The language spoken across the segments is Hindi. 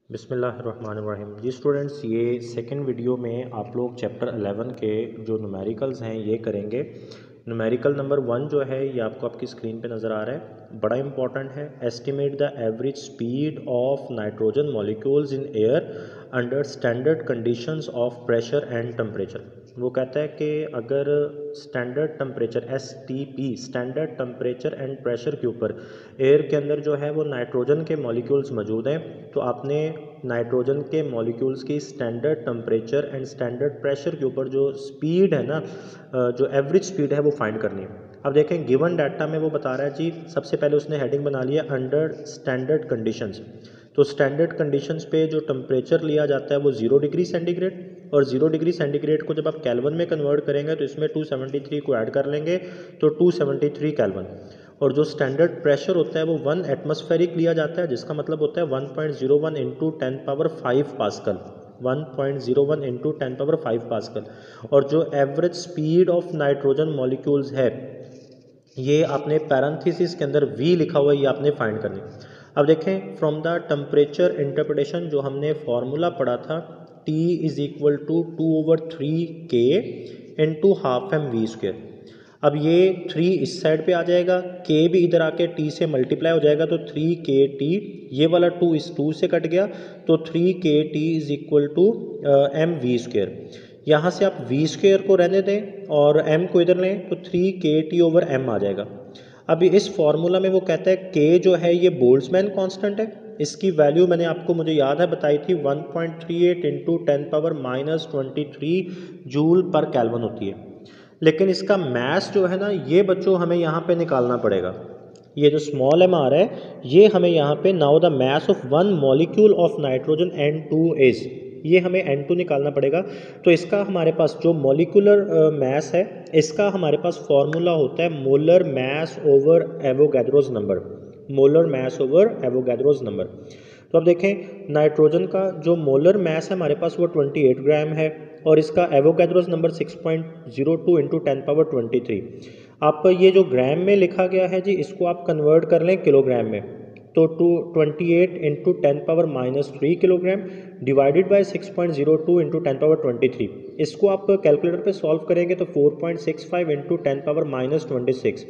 बिस्मिल्लाहिर्रहमानिर्रहीम। जी स्टूडेंट्स, ये सेकंड वीडियो में आप लोग चैप्टर 11 के जो न्यूमेरिकल्स हैं ये करेंगे। न्यूमेरिकल नंबर 1 जो है ये आपको आपकी स्क्रीन पे नज़र आ रहा है, बड़ा इंपॉर्टेंट है। Estimate the average speed of nitrogen molecules in air under standard conditions of pressure and temperature. वो कहता है कि अगर standard temperature STP standard temperature and pressure के ऊपर एयर के अंदर जो है वो नाइट्रोजन के मॉलिक्यूल्स मौजूद हैं, तो आपने नाइट्रोजन के मॉलिक्यूल्स की standard temperature and standard pressure के ऊपर जो स्पीड है ना, जो एवरेज स्पीड है वो फाइंड करनी है। अब देखें गिवन डाटा में वो बता रहा है जी, सबसे पहले उसने हेडिंग बना लिया अंडर स्टैंडर्ड कंडीशंस। तो स्टैंडर्ड कंडीशंस पे जो टेम्परेचर लिया जाता है वो 0 डिग्री सेंटीग्रेड, और 0 डिग्री सेंटीग्रेड को जब आप केल्विन में कन्वर्ट करेंगे तो इसमें 273 को ऐड कर लेंगे तो 273 केल्विन। और जो स्टैंडर्ड प्रेशर होता है वो 1 एटमॉस्फेरिक लिया जाता है, जिसका मतलब होता है 1.01 इंटू 10⁵ पास्कल, 1.01 इंटू 10⁵ पास्कल। और जो average speed of nitrogen molecules है ये आपने पैरेंथेसिस के अंदर V लिखा हुआ है, ये आपने फाइंड करनी। अब देखें फ्रॉम द टेम्परेचर इंटरप्रिटेशन जो हमने फॉर्मूला पढ़ा था, T is equal to 2/3 K into half M V square. अब ये 3 इस साइड पे आ जाएगा, K भी इधर आके T से मल्टीप्लाई हो जाएगा, तो 3KT, ये वाला 2 इस 2 से कट गया, तो 3KT is equal to M V square. यहाँ से आप वी स्क्वेयर को रहने दें और m को इधर लें तो 3KT/m आ जाएगा। अभी इस फॉर्मूला में वो कहता है K जो है ये बोल्ट्जमैन कांस्टेंट है, इसकी वैल्यू मैंने आपको मुझे याद है बताई थी 1.38 इंटू 10⁻⁻23 जूल पर केल्विन होती है। लेकिन इसका मास जो है ना ये बच्चों हमें यहाँ पे निकालना पड़ेगा। ये जो स्मॉल m आ रहा है ये हमें यहाँ पे now the mass of one molecule of nitrogen N2 is, ये हमें N2 निकालना पड़ेगा। तो इसका हमारे पास जो मॉलिक्यूलर मास है इसका हमारे पास फॉर्मूला होता है molar mass over Avogadro's number, molar mass over Avogadro's number. तो अब देखें नाइट्रोजन का जो मोलर मास है हमारे पास वो 28 ग्राम है, और इसका एवोगैड्रोस नंबर 6.02 इंटू 10⁻23। आप ये जो ग्राम में लिखा गया है जी इसको आप कन्वर्ट कर लें किलोग्राम में, तो 28 into 10⁻³ kilogram divided by 6.02 into 10⁻23। इसको आप कैलकुलेटर पे सॉल्व करेंगे तो 4.65 इंटू 10⁻26।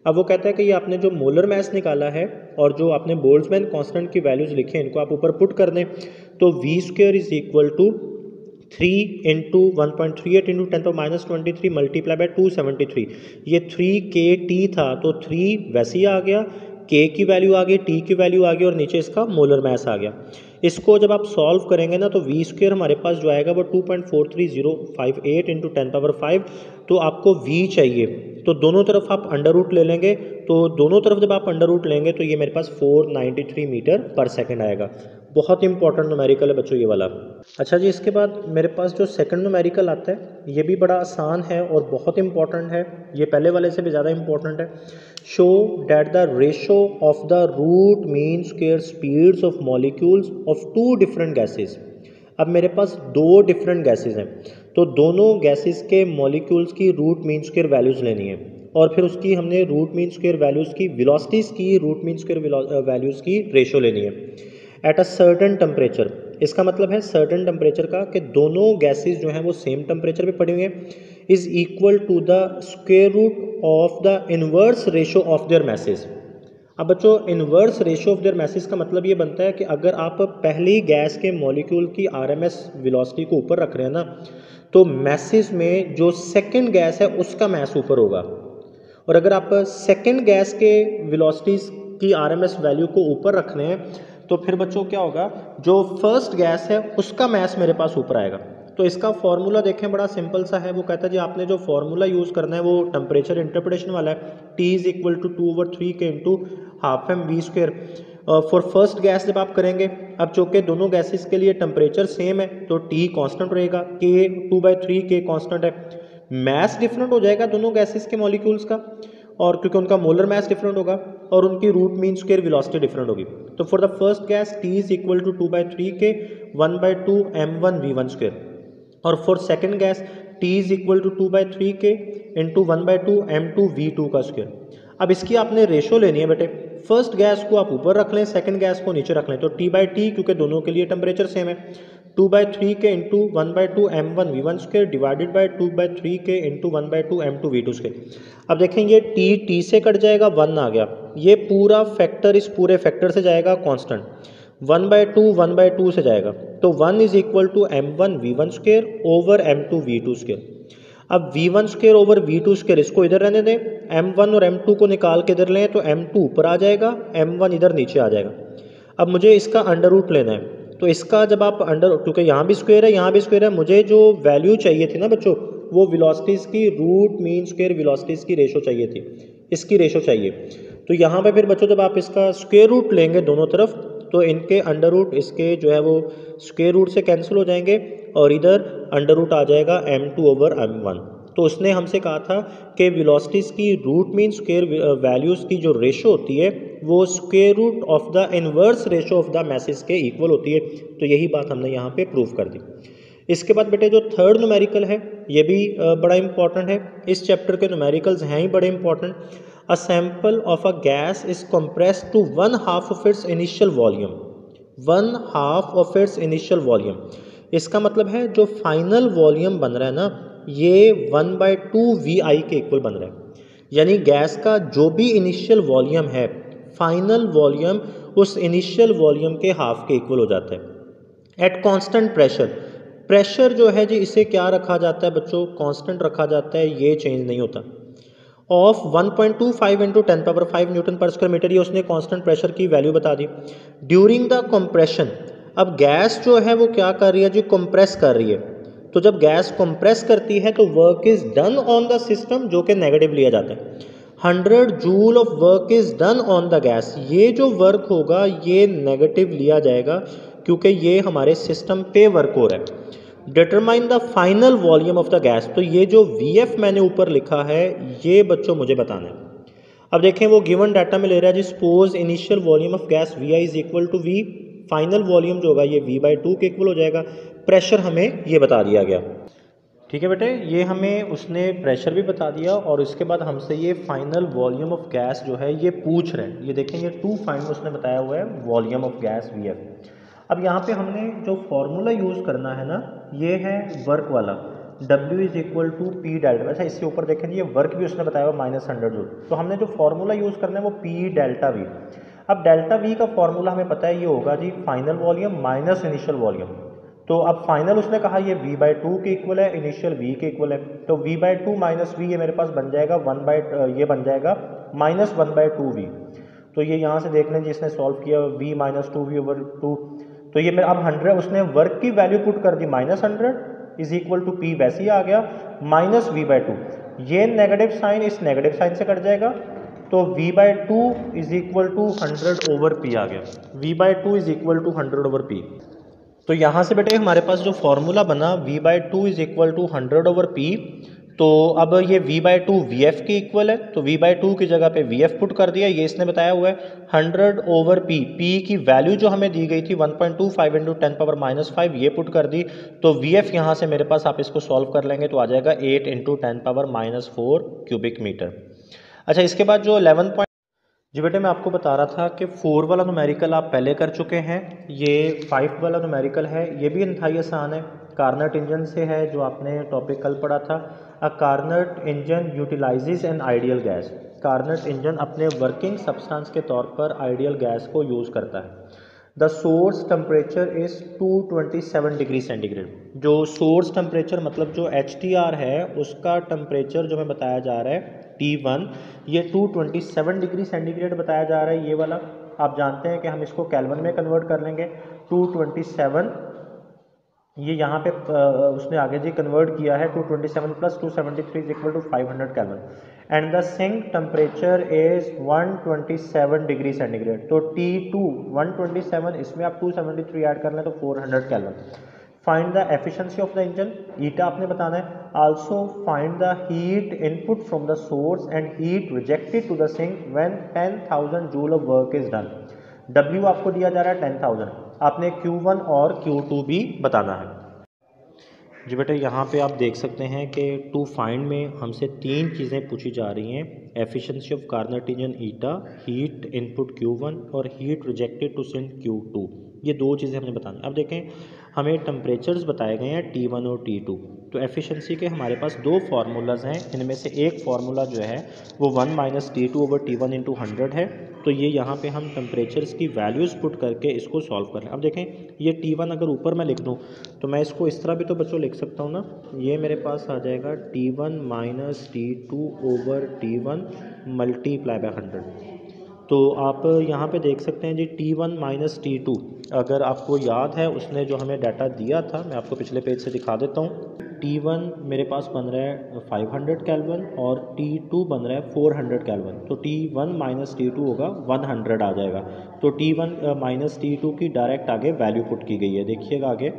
अब वो कहता है कि ये आपने जो मोलर मास निकाला है और जो आपने बोल्ट्जमैन कांस्टेंट की वैल्यूज़ लिखे हैं इनको आप ऊपर पुट कर दें, तो V square is equal to 3 into 1.38 into 10⁻23 multiply by 273। ये 3KT था तो 3 वैसे ही आ गया, K की वैल्यू आ गई, T की वैल्यू आ गई और नीचे इसका मोलर मास आ गया। इसको जब आप सॉल्व करेंगे ना तो V स्क्वायर हमारे पास जो आएगा वो 2.43058 इंटू 10⁵। तो आपको V चाहिए तो दोनों तरफ आप अंडर रूट ले लेंगे, तो दोनों तरफ जब आप अंडर रूट लेंगे तो ये मेरे पास 493 मीटर पर सेकंड आएगा। बहुत इंपॉर्टेंट न्यूमेरिकल है बच्चों ये वाला। अच्छा जी, इसके बाद मेरे पास जो सेकंड न्यूमेरिकल आता है ये भी बड़ा आसान है और बहुत इंपॉर्टेंट है, ये पहले वाले से भी ज़्यादा इंपॉर्टेंट है। Show that the ratio of the root mean square speeds of molecules of 2 different gases. अब मेरे पास 2 डिफरेंट गैसेस हैं, तो दोनों गैसेस के मॉलिक्यूल्स की रूट मीन स्क्वायर वैल्यूज़ लेनी है, और फिर उसकी हमने रूट मीन स्क्वायर वैल्यूज़ की वेलोसिटीज़ की रूट मीन स्क्वायर वैल्यूज़ की रेशो लेनी है एट अ सर्टेन टेम्परेचर। इसका मतलब है सर्टेन टेम्परेचर का कि दोनों गैसेस जो हैं वो सेम टेम्परेचर पे पड़ी हुई हैं, is equal to the square root of the inverse ratio of their masses. अब बच्चों inverse ratio of their masses का मतलब ये बनता है कि अगर आप पहली गैस के मॉलिक्यूल की RMS वेलोसिटी को ऊपर रख रहे हैं ना, तो मैसेज में जो सेकंड गैस है उसका मैस ऊपर होगा, और अगर आप सेकंड गैस के वेलोसिटीज़ की RMS वैल्यू को ऊपर रख रहे हैं तो फिर बच्चों क्या होगा, जो फर्स्ट गैस है उसका मैस मेरे पास ऊपर आएगा। तो इसका फॉर्मूला देखें बड़ा सिंपल सा है, वो कहता है जी आपने जो फॉर्मूला यूज़ करना है वो टेम्परेचर इंटरप्रिटेशन वाला है, T is equal to 2/3 K into half M V square for first gas जब आप करेंगे। अब चूँकि दोनों गैसेस के लिए टेम्परेचर सेम है तो T कांस्टेंट रहेगा, K 2/3 K कांस्टेंट है। मैस डिफरेंट हो जाएगा दोनों गैसेस के मॉलिक्यूल्स का, और क्योंकि उनका मोलर मास डिफरेंट होगा और उनकी root mean square velocity different होगी। तो for the first gas T is equal to 2/3 K 1/2 m1v1 square, और for second gas T is equal to 2/3 K into 1/2 m2v2 का स्क्वायर। अब इसकी आपने रेशो लेनी है बेटे, फर्स्ट गैस को आप ऊपर रख लें, सेकंड गैस को नीचे रख लें, तो T/T क्योंकि दोनों के लिए टेम्परेचर सेम है, 2/3 के into 1/2 m1 v1 divided by 2/3 के इंटू 1/2 m2 अब देखें ये T से कट जाएगा, 1 आ गया, ये पूरा फैक्टर इस पूरे फैक्टर से जाएगा कांस्टेंट, 1/2 से जाएगा, तो 1 is equal to m1 v1 over m2 v2। अब v1 ओवर v2 इसको इधर रहने दें, m1 और m2 को निकाल के इधर लें तो m2 ऊपर आ जाएगा, m1 इधर नीचे आ जाएगा। अब मुझे इसका अंडर रूट लेना है, तो इसका जब आप क्योंकि यहाँ भी स्क्वायर है यहाँ भी स्क्वायर है, मुझे जो वैल्यू चाहिए थी ना बच्चों, वो वेलोसिटीज़ की रूट मीन स्क्वायर वेलोसिटीज़ की रेशो चाहिए थी, इसकी रेशो चाहिए। तो यहाँ पे फिर बच्चों जब आप इसका स्क्वायर रूट लेंगे दोनों तरफ, तो इनके अंडर रूट इसके जो है वो स्क्वायर रूट से कैंसिल हो जाएंगे और इधर अंडर रूट आ जाएगा m2 ओवर m1। तो उसने हमसे कहा था कि वेलोसिटीज़ की रूट मीन स्क्वायर वैल्यूज़ की जो रेशो होती है वो square root of the inverse ratio of the masses के इक्वल होती है। तो यही बात हमने यहाँ पे प्रूव कर दी। इसके बाद बेटे जो थर्ड न्यूमेरिकल है ये भी बड़ा इंपॉर्टेंट है, इस चैप्टर के न्यूमेरिकल्स हैं ही बड़े important. A sample of a gas is compressed to 1/2 of its initial volume, 1/2 of its initial volume. इसका मतलब है जो फाइनल वॉल्यूम बन रहा है ना, ये 1/2 VI के इक्वल बन रहा है, यानी गैस का जो भी इनिशियल वॉल्यूम है, फाइनल वॉल्यूम उस इनिशियल वॉल्यूम के हाफ के इक्वल हो जाता है एट कांस्टेंट प्रेशर। प्रेशर जो है जी इसे क्या रखा जाता है बच्चों, कांस्टेंट रखा जाता है, ये चेंज नहीं होता। ऑफ 1.25 इंटू 10⁵ न्यूटन पर स्क्वायर मीटर, ये उसने कांस्टेंट प्रेशर की वैल्यू बता दी। ड्यूरिंग द कंप्रेशन, अब गैस जो है वो क्या कर रही है जी, कंप्रेस कर रही है। तो जब गैस कंप्रेस करती है तो work is done on the system, जो कि नेगेटिव लिया जाता है। 100 joule of work is done on the gas, ये जो वर्क होगा ये नेगेटिव लिया जाएगा क्योंकि ये हमारे सिस्टम पे वर्क हो रहा है। Determine the final volume of the gas, तो ये जो VF मैंने ऊपर लिखा है ये बच्चों मुझे बताना है। अब देखें वो गिवन डाटा में ले रहा है जी, suppose initial volume of gas VI is equal to V, final volume जो होगा ये V/2 के इक्वल हो जाएगा। प्रेशर हमें ये बता दिया गया, ठीक है बेटे, ये हमें उसने प्रेशर भी बता दिया और इसके बाद हमसे ये फाइनल वॉल्यूम ऑफ गैस जो है ये पूछ रहे हैं। ये देखें ये टू फाइंड उसने बताया हुआ है वॉल्यूम ऑफ गैस VF। अब यहाँ पे हमने जो फॉर्मूला यूज़ करना है ना, ये है वर्क वाला, W is equal to P delta. अच्छा इसके ऊपर देखें ये वर्क भी उसने बताया हुआ -100 जूल, तो हमने जो फॉर्मूला यूज़ करना है वो P डेल्टा V। अब डेल्टा V का फॉर्मूला हमें पता है ये होगा जी final volume minus initial volume. तो अब फाइनल उसने कहा ये V/2 के इक्वल है, इनिशियल V के इक्वल है, तो V/2 माइनस V ये मेरे पास बन जाएगा ये बन जाएगा -1/2V। तो ये यहाँ से देख लें जिसने सॉल्व किया V -2V/2, तो ये मेरा अब 100 उसने वर्क की वैल्यू पुट कर दी -100 इज इक्वल टू P, वैसे ही आ गया -V/2। ये नेगेटिव साइन इस नेगेटिव साइन से कट जाएगा, तो V/2 is equal to 100 over P आ गया, V/2 is equal to 100 over P। तो यहाँ से बेटे हमारे पास जो फॉर्मूला बना V/2 is equal to 100 over P, तो अब ये V/2 VF के इक्वल है, तो V/2 की जगह पे VF पुट कर दिया, ये इसने बताया हुआ है 100 ओवर P। P की वैल्यू जो हमें दी गई थी 1.25 इंटू 10⁻⁵ ये पुट कर दी, तो VF यहाँ से मेरे पास आप इसको सॉल्व कर लेंगे तो आ जाएगा 8 इंटू 10⁻⁴ क्यूबिक मीटर। अच्छा इसके बाद जो 11 जी बेटे मैं आपको बता रहा था कि 4 वाला न्यूमेरिकल आप पहले कर चुके हैं, ये 5 वाला न्यूमेरिकल है, ये भी इंतहाई आसान है, कार्नट इंजन से है जो आपने टॉपिक कल पढ़ा था। A Carnot engine utilizes an ideal gas, Carnot engine अपने वर्किंग सब्सटेंस के तौर पर आइडियल गैस को यूज़ करता है। The source temperature is 227 degree centigrade, जो सोर्स टेम्परेचर मतलब जो HTR है उसका टेम्परेचर जो हमें बताया जा रहा है T1, ये 227 डिग्री सेंटीग्रेड बताया जा रहा है। ये वाला आप जानते हैं कि हम इसको केल्विन में कन्वर्ट कर लेंगे, 227 ये यहाँ पे उसने आगे जी कन्वर्ट किया है, 227 plus 273 is equal to 500 kelvin, and the sink temperature is 127 degree centigrade. तो T2 127, इसमें आप 273 ऐड कर लें तो 400 kelvin. Find the efficiency of the engine, eta आपने बताना है। Also find the heat input from the source and heat rejected to the sink when 10,000 joule of work is done. W आपको दिया जा रहा है 10,000, आपने Q1 और Q2 भी बताना है। जी बेटा, यहाँ पे आप देख सकते हैं कि टू फाइंड में हमसे तीन चीज़ें पूछी जा रही हैं। Efficiency of Carnot region eta, heat input Q1 और heat rejected to send Q2। ये दो चीज़ें हमने बतानी। अब देखें, हमें टेम्परेचर्स बताए गए हैं T1 और T2। तो एफिशिएंसी के हमारे पास दो फार्मूलाज हैं। इनमें से एक फार्मूला जो है वो 1 - T2/T1 × 100 है। तो ये यहाँ पे हम टेम्परेचर्स की वैल्यूज़ पुट करके इसको सॉल्व कर लें। अब देखें, ये T1 अगर ऊपर मैं लिख दूँ तो मैं इसको इस तरह भी तो बच्चों लिख सकता हूँ ना। ये मेरे पास आ जाएगा T1 - T2/T1 मल्टीप्लाई बाय 100। तो आप यहाँ पे देख सकते हैं जी, T1 - T2 अगर आपको याद है उसने जो हमें डाटा दिया था, मैं आपको पिछले पेज से दिखा देता हूँ। T1 मेरे पास बन रहा है 500 केल्विन और T2 बन रहा है 400 केल्विन। तो T1 - T2 होगा 100 आ जाएगा। तो T1 - T2 की डायरेक्ट आगे वैल्यू पुट की गई है, देखिएगा आगे।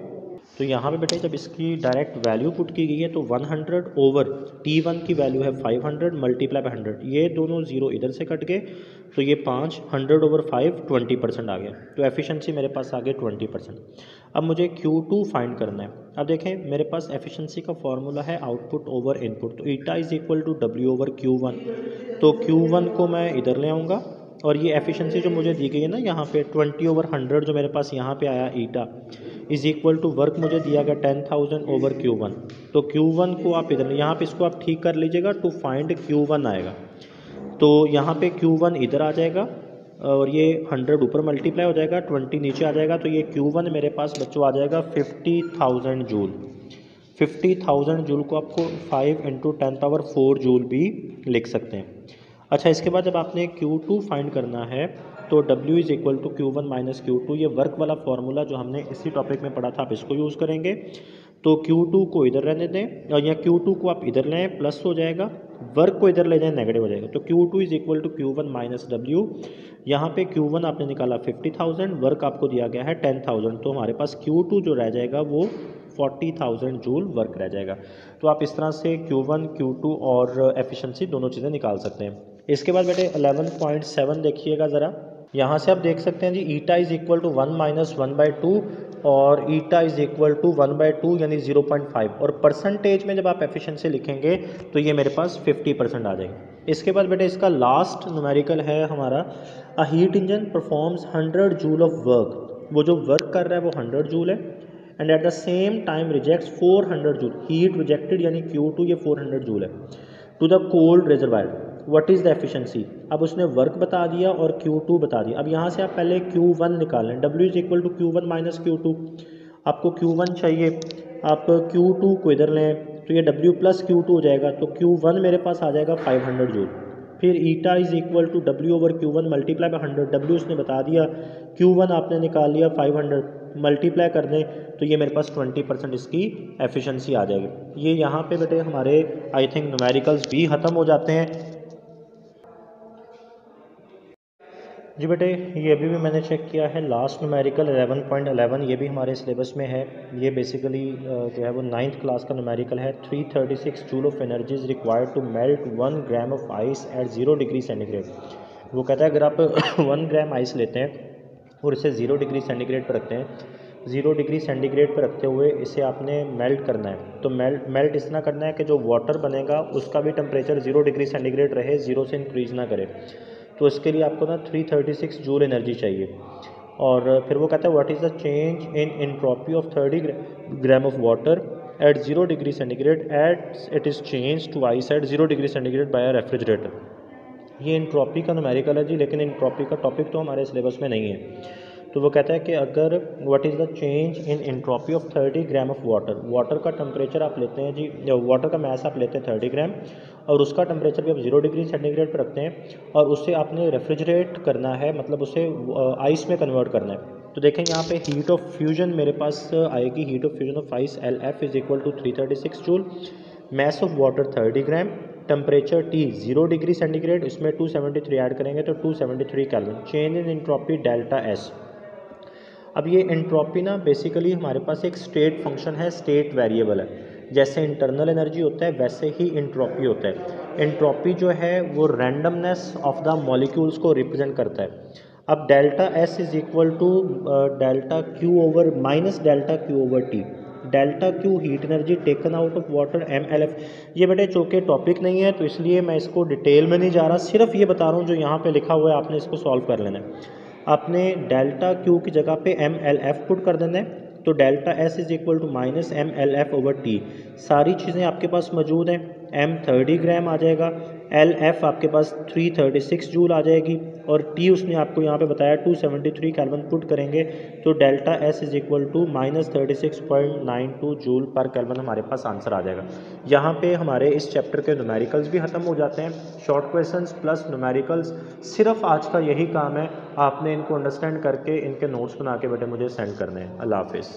तो यहाँ पे बेटे जब इसकी डायरेक्ट वैल्यू पुट की गई है तो 100 ओवर T1 की वैल्यू है 500 मल्टीप्लाई बाय 100, ये दोनों जीरो इधर से कट गए तो ये 5 100 ओवर 5 20% आ गया। तो एफिशिएंसी मेरे पास आ गई 20%। अब मुझे Q2 फाइंड करना है। अब देखें, मेरे पास एफिशिएंसी का फॉर्मूला है आउटपुट ओवर इनपुट। तो eta is equal to W over Q1। तो Q1 को मैं इधर ले आऊँगा और ये एफिशिएंसी जो मुझे दी गई है ना यहाँ पे 20 ओवर 100 जो मेरे पास यहाँ पे आया ईटा इज़ इक्वल टू वर्क मुझे दिया गया 10,000 ओवर Q1। तो Q1 को आप इधर यहाँ पे इसको आप ठीक कर लीजिएगा, टू फाइंड Q1 आएगा। तो यहाँ पे Q1 इधर आ जाएगा और ये 100 ऊपर मल्टीप्लाई हो जाएगा, 20 नीचे आ जाएगा। तो ये Q1 मेरे पास बच्चों आ जाएगा 50,000 जूल। 50,000 जूल को आपको 5 × 10⁴ जूल भी लिख सकते हैं। अच्छा, इसके बाद जब आपने Q2 फाइंड करना है तो W is equal to Q1 - Q2, ये वर्क वाला फॉर्मूला जो हमने इसी टॉपिक में पढ़ा था आप इसको यूज़ करेंगे। तो Q2 को इधर रहने दें और या Q2 को आप इधर लें, प्लस हो जाएगा, वर्क को इधर ले जाएं, नेगेटिव हो जाएगा। तो Q2 is equal to Q1 - W। यहाँ पे Q1 आपने निकाला 50,000, वर्क आपको दिया गया है 10,000। तो हमारे पास Q2 जो रह जाएगा वो 40,000 जूल वर्क रह जाएगा। तो आप इस तरह से Q1 Q2 और एफिशिएंसी दोनों चीज़ें निकाल सकते हैं। इसके बाद बेटे 11.7 देखिएगा ज़रा। यहाँ से आप देख सकते हैं जी, ईटा इज़ इक्वल टू 1 - 1/2 और ईटा इज़ इक्वल टू 1/2 यानी 0.5। और परसेंटेज में जब आप एफिशिएंसी लिखेंगे तो ये मेरे पास 50% आ जाएगी। इसके बाद बेटे इसका लास्ट न्यूमेरिकल है हमारा, a heat engine performs 100 joule of work. वो जो वर्क कर रहा है वो 100 जूल है and at the same time rejects 400 joule. Heat rejected यानी Q2 ये 400 जूल है to the cold reservoir. What is the efficiency? अब उसने वर्क बता दिया और Q2 बता दिया। अब यहाँ से आप पहले Q1 निकालें। W is equal to Q1 - Q2। आपको Q1 चाहिए, आप Q2 को इधर लें तो ये W प्लस Q2 हो जाएगा। तो Q1 मेरे पास आ जाएगा 500 जूल। फिर eta is equal to W over Q1 multiply by 100। W उसने बता दिया, Q1 आपने निकाल लिया 500, मल्टीप्लाई कर दें तो ये मेरे पास 20% इसकी एफिशिएंसी आ जाएगी। ये यहाँ पे बेटे हमारे आई थिंक न्यूमेरिकल्स भी ख़त्म हो जाते हैं। जी बेटे, ये अभी भी मैंने चेक किया है, लास्ट न्यूमेरिकल 11.11 ये भी हमारे सिलेबस में है। ये बेसिकली जो है वो 9th क्लास का न्यूमेरिकल है। 336 joule of energy is required to melt 1 gram of ice at 0 degree centigrade. वो कहता है अगर आप 1 ग्राम आइस लेते हैं और इसे 0 डिग्री सेंटीग्रेड पर रखते हैं, 0 डिग्री सेंटीग्रेड पर रखते हुए इसे आपने मेल्ट करना है। तो मेल्ट इस तरह करना है कि जो वाटर बनेगा उसका भी टेम्परेचर 0 डिग्री सेंटीग्रेड रहे, 0 से इंक्रीज़ ना करे। तो इसके लिए आपको ना 336 जूल एनर्जी चाहिए। और फिर वो कहता है what is the change in entropy of 30 gram of water at 0 degree centigrade at it is change to ice at 0 degree centigrade by a refrigerator. ये एंट्रोपी का न्यूमेरिकल है जी, लेकिन एंट्रोपी का टॉपिक तो हमारे सिलेबस में नहीं है। तो वो कहता है कि अगर what is the change in entropy of 30 gram of water का टेम्परेचर आप लेते हैं जी, वाटर का मैस आप लेते हैं 30 ग्राम और उसका टेम्परेचर भी आप 0 डिग्री सेंटीग्रेड पर रखते हैं और उससे आपने रेफ्रिजरेट करना है, मतलब उसे आइस में कन्वर्ट करना है। तो देखें यहाँ पे हीट ऑफ फ्यूजन मेरे पास आएगी, heat of fusion of ice LF is equal to 336 joule, mass of water 30 gram, temperature T 0 degree centigrade, इसमें 273 ऐड करेंगे तो 273 kelvin. Change in entropy delta S। अब ये एंट्रोपी ना बेसिकली हमारे पास एक स्टेट फंक्शन है, स्टेट वेरिएबल है। जैसे इंटरनल एनर्जी होता है वैसे ही एंट्रोपी होता है। एंट्रोपी जो है वो रैंडमनेस ऑफ द मॉलिक्यूल्स को रिप्रेजेंट करता है। अब delta S is equal to delta Q over minus delta Q over T। Delta Q heat energy taken out of water MLF। ये बेटे चूँकि टॉपिक नहीं है तो इसलिए मैं इसको डिटेल में नहीं जा रहा, सिर्फ ये बता रहा हूँ जो यहाँ पे लिखा हुआ है आपने इसको सॉल्व कर लेना है। आपने डेल्टा क्यू की जगह पे MLF पुट कर देना है, तो delta S is equal to minus MLF/T। सारी चीज़ें आपके पास मौजूद हैं। M 30 ग्राम आ जाएगा, LF आपके पास 336 जूल आ जाएगी, और T उसने आपको यहाँ पे बताया 273 केल्विन पुट करेंगे तो delta S is equal to -36.92 joule पर केल्विन हमारे पास आंसर आ जाएगा। यहाँ पे हमारे इस चैप्टर के न्यूमेरिकल्स भी ख़त्म हो जाते हैं। शॉर्ट क्वेश्चंस प्लस न्यूमेरिकल्स, सिर्फ आज का यही काम है, आपने इनको अंडरस्टैंड करके इनके नोट्स बना के बेटे मुझे सेंड करने हैं। अल्लाह हाफिज़।